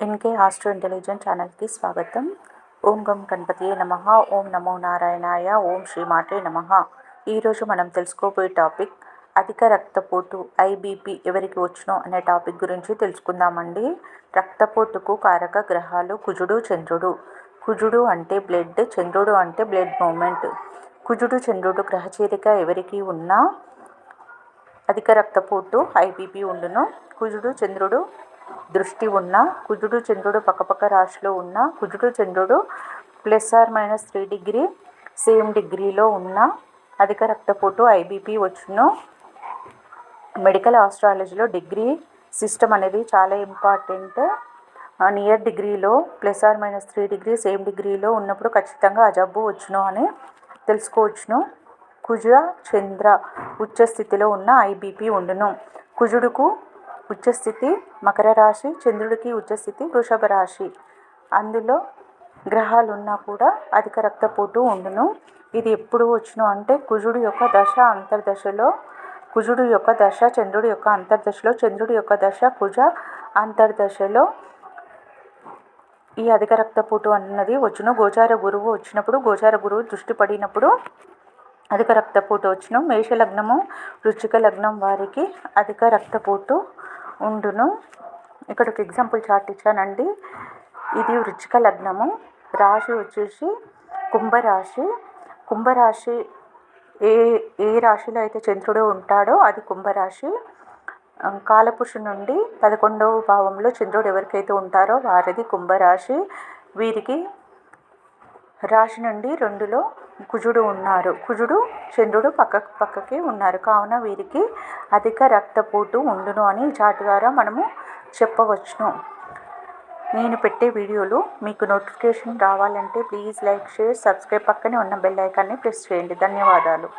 NK astro intelligent ఛానల్కి స్వాగతం. ఓం గం గణపతియే నమః. ఓం నమో నారాయణాయ. ఓం శ్రీమాతే నమః. ఈరోజు మనం తెలుసుకోబోయే టాపిక్ అధిక రక్తపోటు ఐబీపీ ఎవరికి వచ్చునో అనే టాపిక్ గురించి తెలుసుకుందామండి. రక్తపోటుకు కారక గ్రహాలు కుజుడు, చంద్రుడు. కుజుడు అంటే బ్లడ్, చంద్రుడు అంటే బ్లడ్ మూమెంట్. కుజుడు, చంద్రుడు గ్రహచేరిక ఎవరికి ఉన్నా అధిక రక్తపోటు ఐబీపీ ఉండును. కుజుడు, చంద్రుడు దృష్టి ఉన్న, కుజుడు, చంద్రుడు పక్కపక్క రాశిలో ఉన్న, కుజుడు, చంద్రుడు +or- 3 డిగ్రీ సేమ్ డిగ్రీలో ఉన్న అధిక రక్తపోటు ఐబీపీ వచ్చును. మెడికల్ ఆస్ట్రాలజీలో డిగ్రీ సిస్టమ్ అనేది చాలా ఇంపార్టెంట్. నియర్ డిగ్రీలో +or- 3 డిగ్రీ సేమ్ డిగ్రీలో ఉన్నప్పుడు ఖచ్చితంగా ఆ జబ్బు వచ్చును అని తెలుసుకోవచ్చును. కుజ, చంద్ర ఉచ్చస్థితిలో ఉన్న ఐబీపీ ఉండును. కుజుడుకు ఉచ్చస్థితి మకర రాశి, చంద్రుడికి ఉచ్చస్థితి వృషభ రాశి. అందులో గ్రహాలు ఉన్నా కూడా అధిక రక్తపోటు ఉండును. ఇది ఎప్పుడు వచ్చును అంటే కుజుడు యొక్క దశ అంతర్దశలో, కుజుడు యొక్క దశ చంద్రుడి యొక్క అంతర్దశలో, చంద్రుడి యొక్క దశ కుజ అంతర్దశలో ఈ అధిక రక్తపోటు అన్నది వచ్చును. గోచార గురువు వచ్చినప్పుడు, గోచార గురువు దృష్టి పడినప్పుడు అధిక రక్తపోటు వచ్చును. మేషలగ్నము, వృశ్చిక లగ్నం వారికి అధిక రక్తపోటు ఉండును. ఇక్కడ ఒక ఎగ్జాంపుల్ చార్ట్ ఇచ్చానండి. ఇది వృశ్చిక లగ్నము, రాశి వచ్చేసి కుంభరాశి. కుంభరాశి ఏ రాశిలో అయితే చంద్రుడు ఉంటాడో అది కుంభరాశి. కాలపురుషు నుండి 11వ భావంలో చంద్రుడు ఎవరికైతే ఉంటారో వారిది కుంభరాశి. వీరికి రాశి నుండి 2లో కుజుడు ఉన్నారు. కుజుడు, చంద్రుడు పక్కకి ఉన్నారు. కావున వీరికి అధిక రక్తపోటు ఉండును అని చార్ట్ ద్వారా మనము చెప్పవచ్చును. నేను పెట్టే వీడియోలు మీకు నోటిఫికేషన్ రావాలంటే ప్లీజ్ లైక్, షేర్, సబ్స్క్రైబ్, పక్కనే ఉన్న బెల్ ఐకాన్ని ప్రెస్ చేయండి. ధన్యవాదాలు.